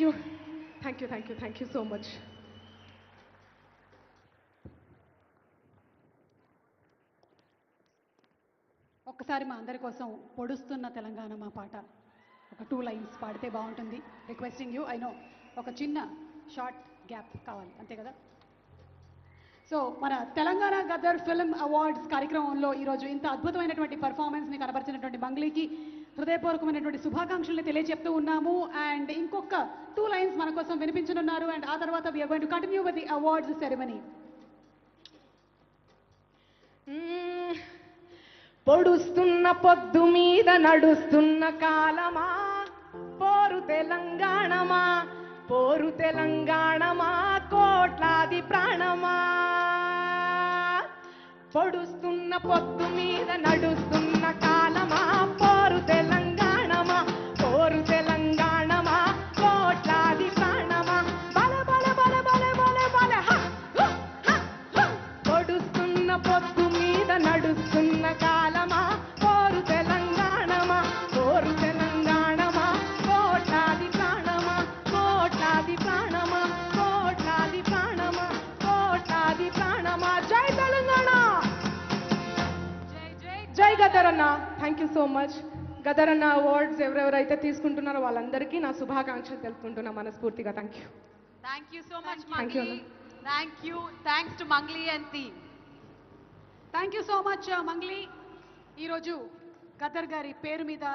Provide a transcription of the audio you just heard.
You thank you thank you thank you so much. ఒక్కసారి మా అందరి కోసం పొడుస్తున్న తెలంగాణ మా పాట ఒక 2 లైన్స్ పాడితే బాగుంటుంది. Requesting you. ఐ నో ఒక చిన్న షార్ట్ గ్యాప్ కావాలి అంతే కదా. సో మన తెలంగాణ గదర్ ఫిల్మ్ అవార్డ్స్ కార్యక్రమంలో ఈరోజు ఇంత అద్భుతమైనటువంటి పర్ఫార్మెన్స్ని కనబరిచినటువంటి మంగ్లీకి హృదయపూర్వకమైనటువంటి శుభాకాంక్షల్ని తెలియజెప్తూ ఉన్నాము. అండ్ ఇంకొక 2 లైన్స్ మన కోసం వినిపించనున్నారు. అండ్ ఆ తర్వాత we're going to continue with the awards ceremony. పొడుస్తున్న పొద్దు మీద నడుస్తున్న కాలమా, పోరు తెలంగాణమా, పోరు తెలంగాణమా, కోట్లాది ప్రాణమా. పొడుస్తున్న పొద్దు మీద నడుస్తున్న కాలమా, పోరు తెలంగాణమా, పోరు తెలంగాణమా, కోట్లాది ప్రాణమా. బల బల బల బల బల బల హ హ హ. పొడుస్తున్న పొద్దు మీద నడుస్తున్న కాలమా, పోరు తెలంగాణమా, పోరు తెలంగాణమా, కోట్లాది ప్రాణమా, కోట్లాది ప్రాణమా, కోట్లాది ప్రాణమా, కోట్లాది ప్రాణమా. జై తెలంగాణ, జై గదర్ అన్న. Thank you so much. Gaddar అన్న అవార్డ్స్ ఎవరెవరైతే తీసుకుంటున్నారో వాళ్ళందరికీ నా శుభాకాంక్షలు తెలుపుకుంటున్నా మనస్ఫూర్తిగా. Thank you. Thank you so much, Thank you, Mangli. Anna. Thank you. Thanks to Mangli and team. Thank you so much Mangli. ఈరోజు గదర్ గారి పేరు మీద